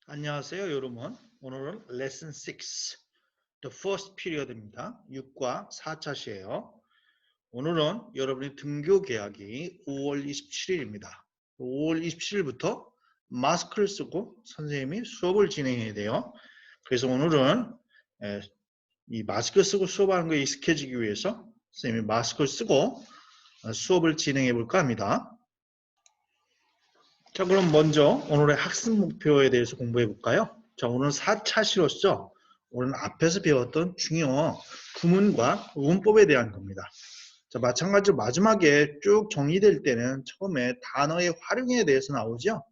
안녕하세요, 여러분. 오늘은 레슨 6, The First Period입니다. 6과 4차시예요. 오늘은 여러분의 등교 계약이 5월 27일입니다. 5월 27일부터 마스크를 쓰고 선생님이 수업을 진행해야 돼요. 그래서 오늘은 이 마스크 쓰고 수업하는 거에 익숙해지기 위해서 선생님이 마스크를 쓰고 수업을 진행해 볼까 합니다. 자, 그럼 먼저 오늘의 학습 목표에 대해서 공부해 볼까요? 자, 오늘은 4차시로서 오늘 앞에서 배웠던 중요 구문과 문법에 대한 겁니다. 자, 마찬가지로 마지막에 쭉 정리될 때는 처음에 단어의 활용에 대해서 나오죠.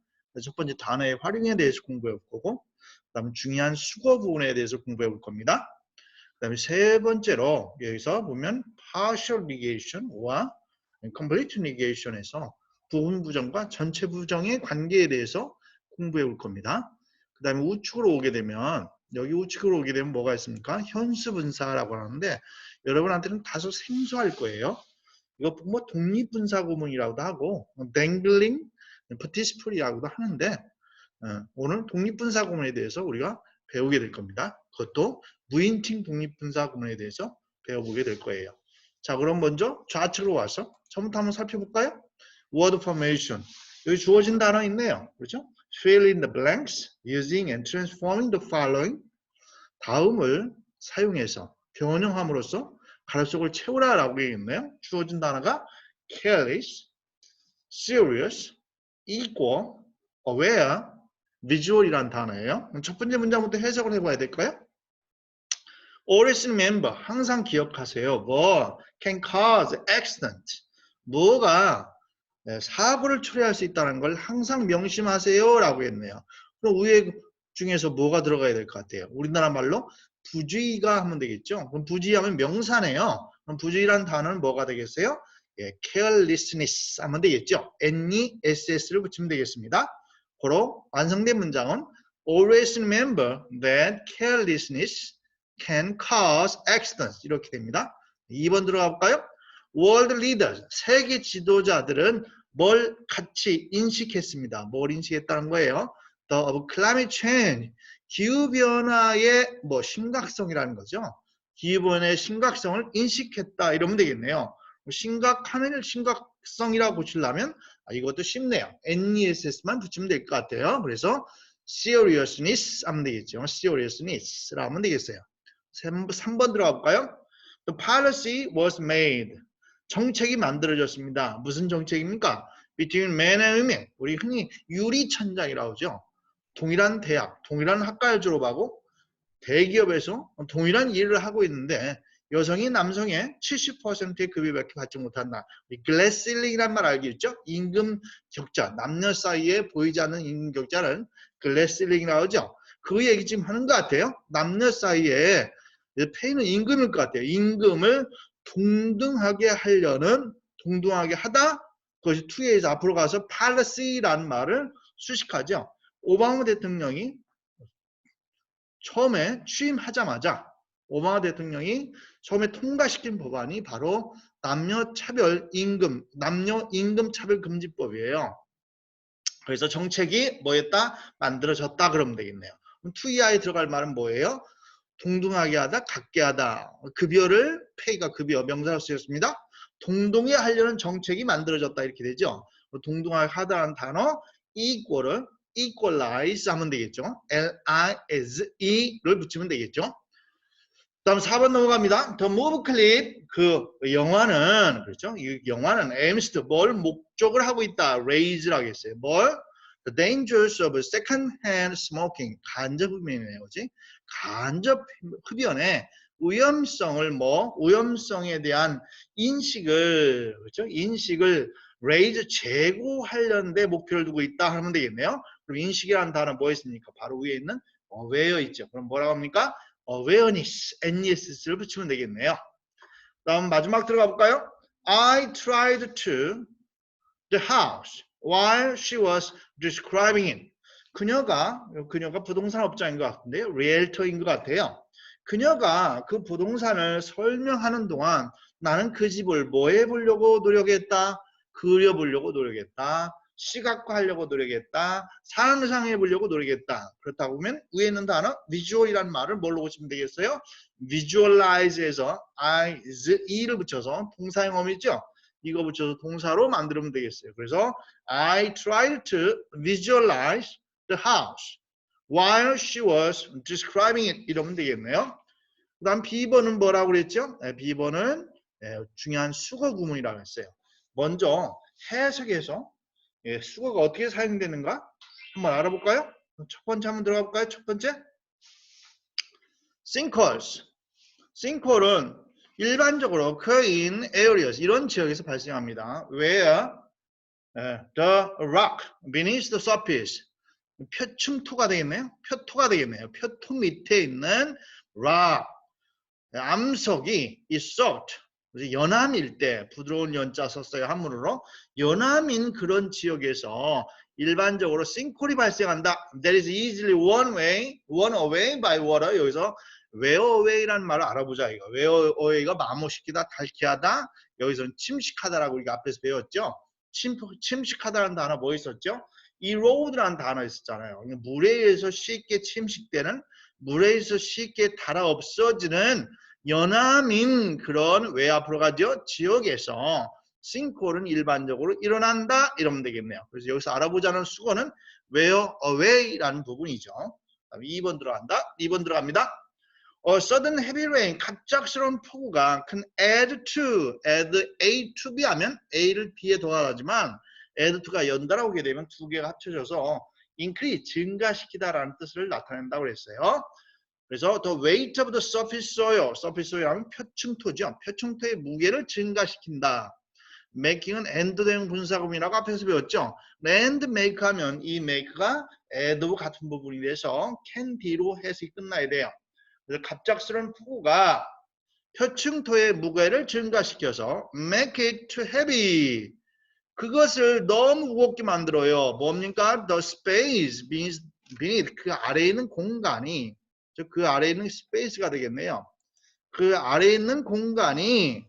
첫 번째 단어의 활용에 대해서 공부해 볼 거고, 그 다음에 중요한 수거 부분에 대해서 공부해 볼 겁니다. 그 다음에 세 번째로 여기서 보면 partial negation과 complete negation에서 부분 부정과 전체 부정의 관계에 대해서 공부해 볼 겁니다. 그 다음에 우측으로 오게 되면 여기 우측으로 오게 되면 뭐가 있습니까? 현수분사라고 하는데 여러분한테는 다소 생소할 거예요. 이거 뭐 독립분사구문이라고도 하고 dangling participle이라고도 하는데 오늘 독립분사구문에 대해서 우리가 배우게 될 겁니다. 그것도 무인칭 독립분사구문에 대해서 배워보게 될 거예요. 자, 그럼 먼저 좌측으로 와서 처음부터 한번 살펴볼까요? word formation. 여기 주어진 단어 있네요. 그렇죠? fill in the blanks using and transforming the following. 다음을 사용해서 변형함으로써 가로 속을 채우라라고 되어 있네요. 주어진 단어가 careless, serious, equal, aware, visual이란 단어예요. 첫 번째 문장부터 해석을 해봐야 될까요? Always remember, 항상 기억하세요. 뭐 can cause accident. 뭐가 사고를 초래할 수 있다는 걸 항상 명심하세요 라고 했네요. 그럼 위에 중에서 뭐가 들어가야 될 것 같아요? 우리나라 말로 부주의가 하면 되겠죠. 그럼 부주의하면 명사네요. 그럼 부주의란 단어는 뭐가 되겠어요? 예, carelessness 하면 되겠죠. ness를 붙이면 되겠습니다. 고로 완성된 문장은 always remember that carelessness can cause accidents 이렇게 됩니다. 2번 들어가 볼까요? World leaders, 세계 지도자들은 뭘 같이 인식했습니다. 뭘 인식했다는 거예요? The of climate change, 기후변화의 뭐 심각성이라는 거죠. 기후변화의 심각성을 인식했다 이러면 되겠네요. 심각한 심각성이라고 붙이려면 이것도 쉽네요. NESS만 붙이면 될 것 같아요. 그래서 seriousness 하면 되겠죠. seriousness라 하면 되겠어요. 3번 들어가 볼까요? The policy was made. 정책이 만들어졌습니다. 무슨 정책입니까? Between men and women. 우리 흔히 유리천장이라고 하죠. 동일한 대학, 동일한 학과를 졸업하고 대기업에서 동일한 일을 하고 있는데 여성이 남성의 70%의 급여밖에 받지 못한다. 글래스 실링이란 말 알겠죠? 임금 격차, 남녀 사이에 보이지 않는 임금 격차를 글래스 실링이라고 하죠. 그 얘기 지금 하는 것 같아요. 남녀 사이에 페이는 임금일 것 같아요. 임금을 동등하게 하려는 동등하게 하다 그것이 2에서 앞으로 가서 policy라는 말을 수식하죠. 오바마 대통령이 처음에 취임하자마자 오바마 대통령이 처음에 통과시킨 법안이 바로 남녀 임금 차별 금지법이에요. 그래서 정책이 뭐였다? 만들어졌다 그러면 되겠네요. 그럼 2이하에 들어갈 말은 뭐예요? 동등하게 하다, 같게 하다. 급여를 페이가 급여 명사로 쓰였습니다. 동등히 하려는 정책이 만들어졌다 이렇게 되죠. 동등하게 하다라는 단어 equal을 equalize 하면 되겠죠. L-I-S-E를 붙이면 되겠죠. 다음 4번 넘어갑니다. The movie clip 그 영화는 그렇죠. 이 영화는 aims to 뭘 목적을 하고 있다. raise라고 했어요. 뭘? The dangers of second-hand smoking 간접 흡연이네요. 그렇지? 간접 흡연의 위험성을 위험성에 대한 인식을 그렇죠? 인식을 raise 제고하려는 데 목표를 두고 있다 하면 되겠네요. 그럼 인식이라는 단어 뭐 있습니까? 바로 위에 있는 aware 있죠. 그럼 뭐라고 합니까? awareness, NESS를 붙이면 되겠네요. 다음 마지막 들어가 볼까요? I tried to the house while she was describing it. 그녀가 부동산 업자인 것 같은데요. 리얼터인 것 같아요. 그녀가 그 부동산을 설명하는 동안 나는 그 집을 뭐 해보려고 노력했다? 그려보려고 노력했다. 시각화하려고 노력했다. 상상해 보려고 노력했다. 그렇다 보면 위에 있는 단어 visual이라는 말을 뭘로 고치면 되겠어요? visualize에서 e를 붙여서 동사형음이죠. 이거 붙여서 동사로 만들면 되겠어요. 그래서 I tried to visualize the house while she was describing it 이러면 되겠네요. 그 다음 B번은 뭐라고 그랬죠? B번은 중요한 수거 구문이라고 했어요. 먼저 해석에서 수거가 어떻게 사용되는가 한번 알아볼까요? 첫 번째 한번 들어가 볼까요? 첫 번째 sinkholes. sinkhole은 일반적으로 occur in areas 이런 지역에서 발생합니다. where the rock beneath the surface 표층토가 되겠네요. 표토가 되겠네요. 표토 밑에 있는 rock 암석이 is soaked 연암일 때 부드러운 연자 썼어요. 한문으로 연암인 그런 지역에서 일반적으로 싱크홀이 발생한다. That is easily worn away by water. 여기서 wear away라는 말을 알아보자. 이거 wear away가 마모시키다, 닳게하다. 여기서는 침식하다라고 우리가 앞에서 배웠죠. 침식하다라는 단어 뭐 있었죠? erode라는 단어 있었잖아요. 물에 의해서 쉽게 침식되는, 물에 의해서 쉽게 닳아 없어지는 연암인 그런 왜 앞으로 가죠? 지역에서 싱크홀은 일반적으로 일어난다 이러면 되겠네요. 그래서 여기서 알아보자는 수거는 where away라는 부분이죠. 그다음에 2번 들어간다. 2번 들어갑니다. sudden heavy rain 갑작스러운 폭우가 can add A to B 하면 A를 B에 더하지만 add to가 연달아 오게 되면 두 개가 합쳐져서 increase 증가시키다라는 뜻을 나타낸다고 그랬어요. 그래서 the weight of the surface soil, surface soil은 표층토죠. 표층토의 무게를 증가시킨다. making은 and 대응 분사구문이라고 앞에서 배웠죠. and make 하면 이 make가 add와 같은 부분이 돼서 can be로 해석이 끝나야 돼요. 그래서 갑작스러운 폭우가 표층토의 무게를 증가시켜서 make it too heavy. 그것을 너무 무겁게 만들어요. 뭡니까? The space beneath 그 아래에 있는 공간이 그 아래에 있는 스페이스가 되겠네요. 그 아래에 있는 공간이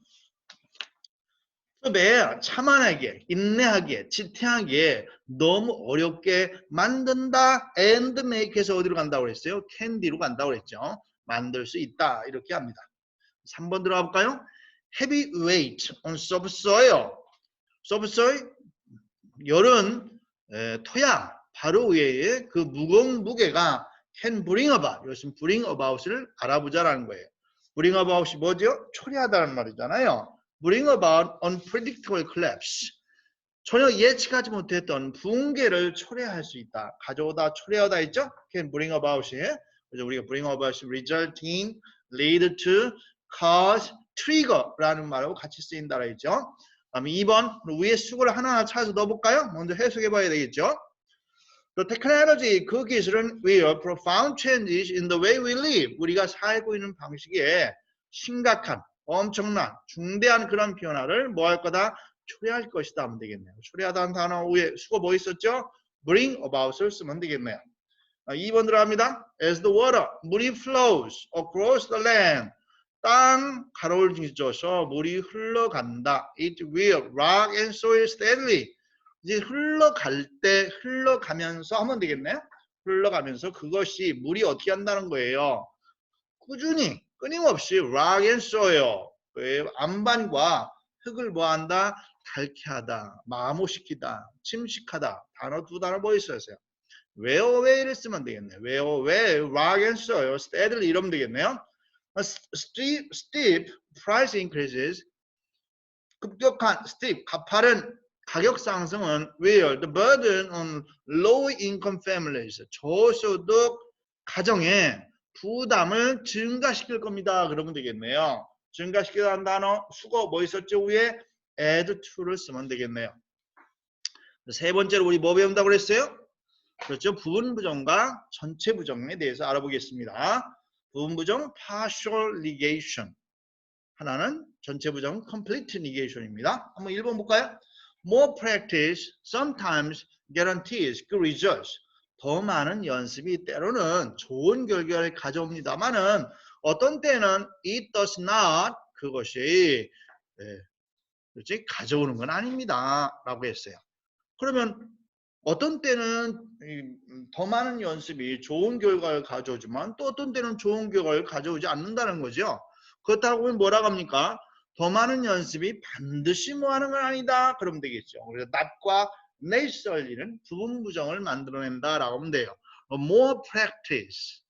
급에 참아내게, 인내하게, 지탱하게 너무 어렵게 만든다. and make에서 어디로 간다고 그랬어요? candy로 간다고 그랬죠. 만들 수 있다. 이렇게 합니다. 3번 들어가 볼까요? heavy weight on subsoil. subsoil, 열은 토양, 바로 위에 그 무거운 무게가 can bring about. 이것은 bring about을 알아보자라는 거예요. bring about이 뭐죠? 초래하다는 말이잖아요. bring about unpredictable collapse. 전혀 예측하지 못했던 붕괴를 초래할 수 있다. 가져오다, 초래하다 있죠? can bring about이. 그래서 우리가 bring about이 result in, lead to, cause, trigger라는 말하고 같이 쓰인다라 했죠. 다음에 2번 위에 수고를 하나하나 찾아서 넣어볼까요? 먼저 해석해 봐야 되겠죠. The technology, 그 기술은 will profound changes in the way we live. 우리가 살고 있는 방식에 심각한, 엄청난, 중대한 그런 변화를 뭐 할 거다? 초래할 것이다 하면 되겠네요. 초래하다는 단어 위에 수고 뭐 있었죠? bring about을 쓰면 되겠네요. 2번 들어갑니다. As the water, 물이 flows across the land. 땅 가로를 지져서 물이 흘러간다. It will rock and soil steadily. 이제 흘러갈 때 흘러가면서 하면 되겠네. 흘러가면서 그것이 물이 어떻게 한다는 거예요. 꾸준히 끊임없이 rock and soil 안반과 흙을 뭐한다? 닳게하다, 마모시키다, 침식하다. 단어 두 단어 뭐 있었어요. wear away를 쓰면 되겠네. wear away, rock and soil steadily 이러면 되겠네요. steep price increases 급격한 steep 가파른 가격 상승은 will the burden on low income families 저소득 가정의 부담을 증가시킬 겁니다. 그러면 되겠네요. 증가시키다는 단어 수거 뭐 있었죠? 위에 add to를 쓰면 되겠네요. 세 번째로 우리 뭐 배운다고 그랬어요? 그렇죠. 부분 부정과 전체 부정에 대해서 알아보겠습니다. 부분 부정 partial negation. 하나는 전체 부정 complete negation입니다. 한번 1번 볼까요? More practice sometimes guarantees good results. 더 많은 연습이 때로는 좋은 결과를 가져옵니다만은 어떤 때는 it does not 그것이 그렇지 가져오는 건 아닙니다. 라고 했어요. 그러면 어떤 때는 더 많은 연습이 좋은 결과를 가져오지만 또 어떤 때는 좋은 결과를 가져오지 않는다는 거죠. 그렇다고 하면 뭐라고 합니까? 더 많은 연습이 반드시 뭐 하는 건 아니다. 그러면 되겠죠. 그래서 not과 necessarly는 부분 부정을 만들어낸다라고 하면 돼요. more practice.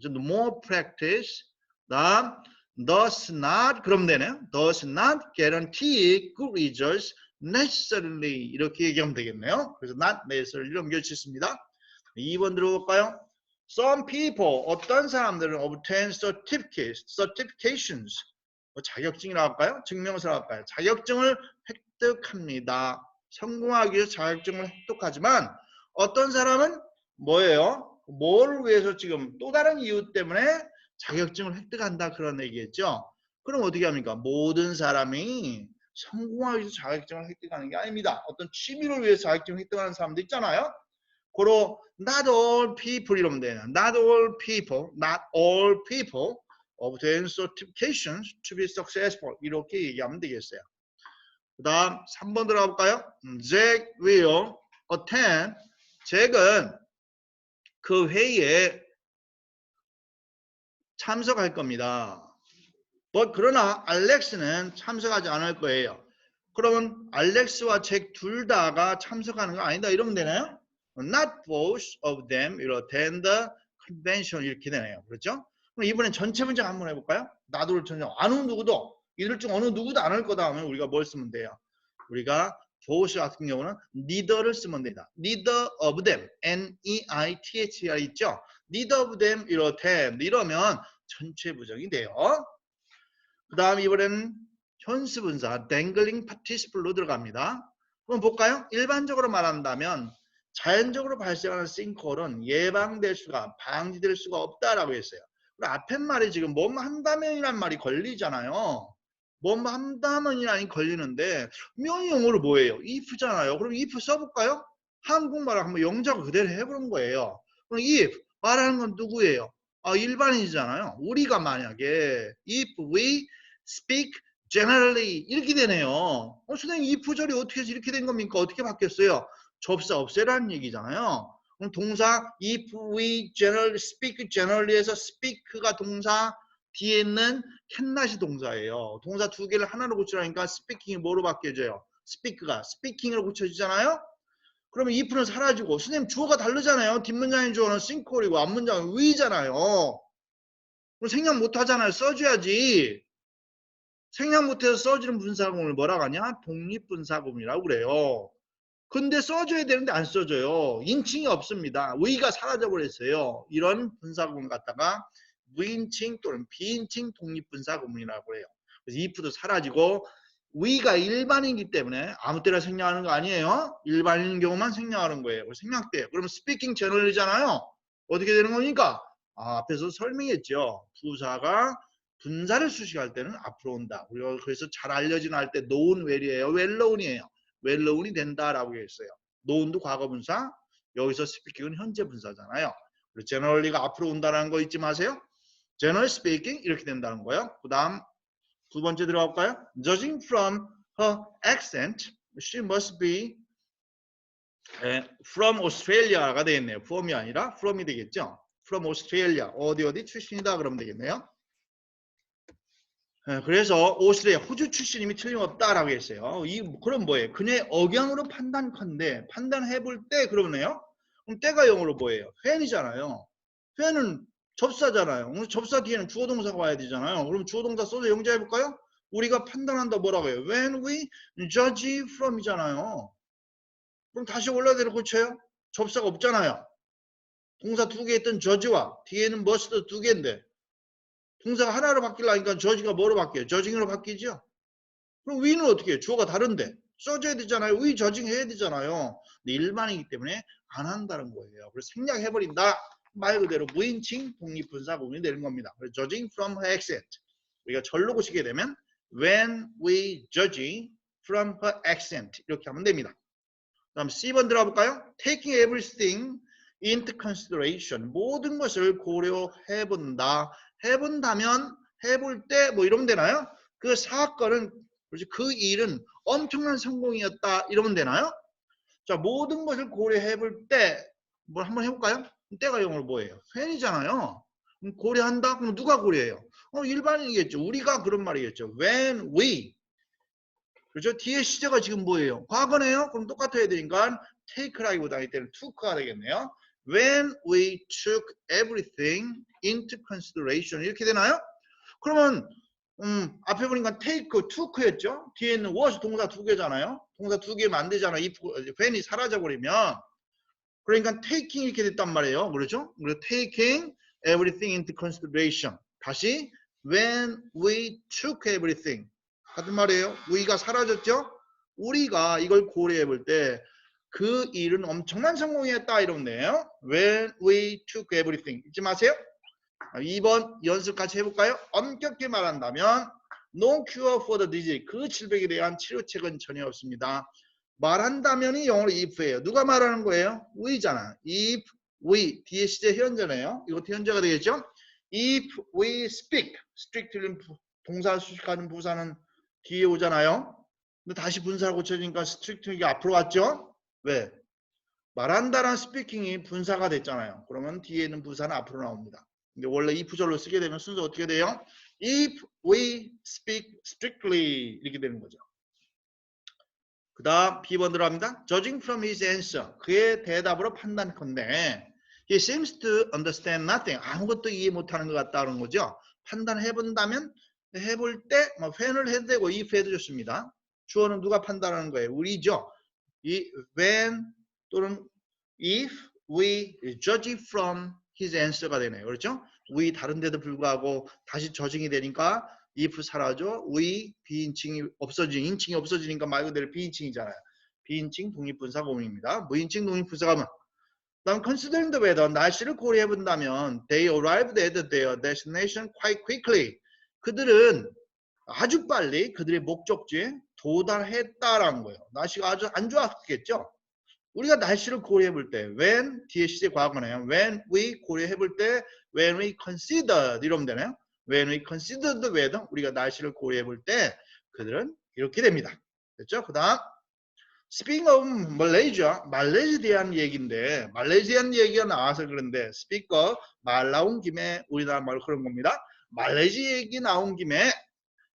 more practice. 다음 does not 그럼 되네요. does not guarantee good results necessarily 이렇게 얘기하면 되겠네요. 그래서 not necessarily 넘겨주셨습니다. 2번 들어볼까요? Some people 어떤 사람들은 obtain certifications 자격증이라고 할까요? 증명서라고 할까요? 자격증을 획득합니다. 성공하기 위해서 자격증을 획득하지만 어떤 사람은 뭐예요? 뭐를 위해서 지금 또 다른 이유 때문에 자격증을 획득한다 그런 얘기겠죠. 그럼 어떻게 합니까? 모든 사람이 성공하기 위해서 자격증을 획득하는 게 아닙니다. 어떤 취미를 위해서 자격증을 획득하는 사람도 있잖아요. 고로 not all people 이러면 돼요. not all people obtain certifications to be successful 이렇게 얘기하면 되겠어요. 그 다음 3번 들어가 볼까요? Jack will attend. 잭은 그 회의에 참석할 겁니다. 그러나 알렉스는 참석하지 않을 거예요. 그러면 알렉스와 잭 둘 다가 참석하는 거 아니다 이러면 되나요? Not both of them will attend the convention 이렇게 되네요. 그렇죠? 그럼 이번엔 전체 문장 한번 해볼까요? 나도를 전체 어느 누구도 이들 중 어느 누구도 안 할 거다 하면 우리가 뭘 쓰면 돼요? 우리가 both 같은 경우는 neither를 쓰면 됩니다. neither of them N-E-I-T-H-R 있죠? neither of them will attend 이러면 전체 부정이 돼요. 그 다음 이번에는 현수분사 dangling participle로 들어갑니다. 그럼 볼까요? 일반적으로 말한다면 자연적으로 발생하는 싱크홀은 예방될 수가 방지될 수가 없다라고 했어요. 그리고 앞에 말이 지금 뭐뭐 한다면이란 말이 걸리잖아요. 뭐뭐 한다면이라니 걸리는데 명령어로 뭐예요? if잖아요. 그럼 if 써볼까요? 한국말을 한번 영작 그대로 해보는 거예요. 그럼 if 말하는 건 누구예요? 일반인이잖아요. 우리가 만약에 if we speak generally 이렇게 되네요. 선생님 이 부절이 어떻게 해서 이렇게 된 겁니까? 어떻게 바뀌었어요? 접사 없애라는 얘기잖아요. 그럼 동사 if we generally speak generally에서 speak가 동사 뒤에 있는 캔낫이 동사예요. 동사 두 개를 하나로 고치라니까 speaking이 뭐로 바뀌어져요? speak가 speaking으로 고쳐지잖아요. 그러면 if는 사라지고 선생님 주어가 다르잖아요. 뒷문장의 주어는 sink홀이고 앞문장은 we잖아요. 그럼 생략 못하잖아요. 써줘야지. 생략 못해서 써지는 분사구문을 뭐라고 하냐? 독립분사구문이라고 그래요. 근데 써줘야 되는데 안 써줘요. 인칭이 없습니다. 의가 사라져버렸어요. 이런 분사구문 갖다가 무인칭 또는 비인칭 독립분사구문이라고 해요. 그래서 if도 사라지고 의가 일반인이기 때문에 아무 때나 생략하는 거 아니에요. 일반인인 경우만 생략하는 거예요. 생략돼요. 그러면 스피킹 제너럴이잖아요. 어떻게 되는 겁니까? 앞에서 설명했죠. 부사가 분사를 수식할 때는 앞으로 온다. 우리가 그래서 잘 알려진 할 때 known well이에요. well-known이에요. well-known이 된다라고 했어요. known도 과거분사, 여기서 speaking은 현재 분사잖아요. 그리고 generally가 앞으로 온다는 거 잊지 마세요. general speaking 이렇게 된다는 거예요. 그 다음 두 번째 들어가 볼까요? Judging from her accent, she must be from Australia가 되겠네요. from이 아니라 from이 되겠죠. from Australia, 어디 출신이다 그러면 되겠네요. 그래서 오스트레일리아, 호주 출신임이 틀림없다라고 했어요. 그럼 뭐예요? 그녀의 억양으로 판단해 볼 때 그러네요. 그럼 때가 영어로 뭐예요? when이잖아요. when은 접사잖아요. 접사 뒤에는 주어 동사가 와야 되잖아요. 그럼 주어 동사 써서 영작해 볼까요? 우리가 판단한다 뭐라고 해요? When we judge from이잖아요. 그럼 다시 올라대로 고쳐요? 접사가 없잖아요. 동사 두 개 있던 judge와 뒤에는 must 두 개인데 동사가 하나로 바뀌려니까 judge가 뭐로 바뀌어요? judging으로 바뀌죠? 그럼 we는 어떻게 해요? 주어가 다른데 써줘야 되잖아요. we judging 해야 되잖아요. 근데 일반이기 때문에 안 한다는 거예요. 그래서 생략해버린다. 말 그대로 무인칭 독립분사구문이 되는 겁니다. 그래서 judging from her accent. 우리가 절로 고치게 되면 when we judging from her accent 이렇게 하면 됩니다. 다음 C번 들어가 볼까요? Taking everything into consideration. 모든 것을 고려해본다. 해본다면 해볼 때 뭐 이러면 되나요? 그 사건은 그 일은 엄청난 성공이었다 이러면 되나요? 자, 모든 것을 고려해 볼 때, 뭘 한번 해볼까요? 때가 영어로 뭐예요? when이잖아요. 그럼 고려한다? 그럼 누가 고려해요? 일반인이겠죠. 우리가 그런 말이겠죠. when we. 그렇죠? 뒤에 시제가 지금 뭐예요? 과거네요? 그럼 똑같아야 되니까 take라기보다 이때는 took가 되겠네요. When we took everything into consideration. 이렇게 되나요? 그러면 앞에 보니까 take, took였죠? 뒤에 있는 was 동사 두 개잖아요. 동사 두 개면 안 되잖아요. if, when이 사라져버리면. 그러니까 taking 이렇게 됐단 말이에요. 그렇죠? 그래서 taking everything into consideration. 다시 when we took everything. 같은 말이에요. we가 사라졌죠? 우리가 이걸 고려해 볼 때 그 일은 엄청난 성공이었다 이런데요. when we took everything. 잊지 마세요. 2번 연습 같이 해볼까요? 엄격히 말한다면 no cure for the disease. 그 질병에 대한 치료책은 전혀 없습니다. 말한다면이 영어로 if예요. 누가 말하는 거예요? we잖아. if we. 뒤에 시제 현재네요. 이것도 현재가 되겠죠? if we speak. strictly 동사 수식하는 부사는 뒤에 오잖아요. 근데 다시 분사를 고쳐지니까 strictly 앞으로 왔죠? 왜? 말한다라는 speaking이 분사가 됐잖아요. 그러면 뒤에 있는 부사는 앞으로 나옵니다. 근데 원래 if절로 쓰게 되면 순서 어떻게 돼요? If we speak strictly 이렇게 되는 거죠. 그 다음 B번 들어갑니다. Judging from his answer. 그의 대답으로 판단컨대 He seems to understand nothing. 아무것도 이해 못하는 것 같다는 거죠. 판단해본다면 해볼 때 when을 해도 되고 if 해도 좋습니다. 주어는 누가 판단하는 거예요? 우리죠. 이 when 또는 if we judge from his answer가 되네요. 그렇죠? we 다른데도 불구하고 다시 저징이 되니까 if 사라져 we 비인칭이 인칭이 없어지니까 말 그대로 비인칭이잖아요. 비인칭 독립분사 고문입니다. 무인칭 독립분사 가문. 다음 considering the weather 날씨를 고려해 본다면 they arrived at their destination quite quickly. 그들은 아주 빨리 그들의 목적지에 도달했다라는 거예요. 날씨가 아주 안 좋았겠죠? 우리가 날씨를 고려해 볼 때 when 뒤에 시제 과거네요. when we 고려해 볼 때 when we considered 이러면 되나요? when we considered the weather 우리가 날씨를 고려해 볼 때 그들은 이렇게 됩니다. 됐죠? 그 다음 Speaking of Malaysia, 말레이시아에 대한 얘기인데 말레이시아에 대한 얘기가 나와서 그런데 speak of 말 나온 김에 우리나라 말로 그런 겁니다. 말레이시아 얘기 나온 김에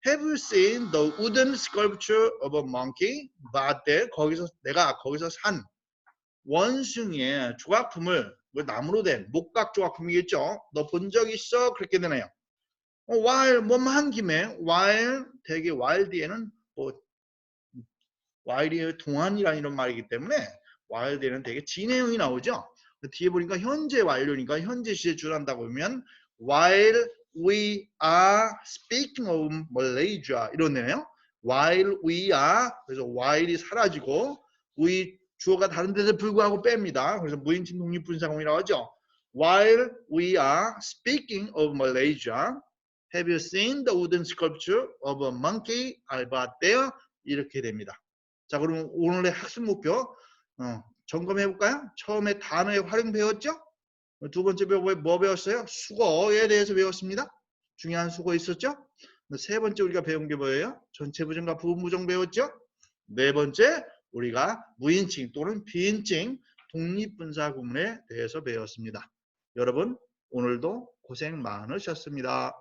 Have you seen the wooden sculpture of a monkey? 봤대. 내가 거기서 산 원숭이의 조각품을 나무로 된 목각 조각품이겠죠. 너 본 적 있어? 그렇게 되네요. while 뭐만 한 김에 while 되게 while 뒤에는 뭐 while이 동안이라는 이런 말이기 때문에 while 뒤에는 되게 진행형이 나오죠. 뒤에 보니까 현재 완료니까 현재 시제 줄한다고 보면 while we are speaking of Malaysia 이러네요. while we are 그래서 while이 사라지고 we 주어가 다른 데서 불구하고 뺍니다. 그래서 무인칭 독립분사공이라고 하죠. While we are speaking of Malaysia, have you seen the wooden sculpture of a monkey? I bought there. 이렇게 됩니다. 자, 그럼 오늘의 학습 목표 점검해 볼까요? 처음에 단어의 활용 배웠죠? 두 번째 뭐 배웠어요? 수거에 대해서 배웠습니다. 중요한 수거 있었죠? 세 번째 우리가 배운 게 뭐예요? 전체 부정과 부분 부정 배웠죠? 네 번째 우리가 무인칭 또는 비인칭 독립분사 구문에 대해서 배웠습니다. 여러분 오늘도 고생 많으셨습니다.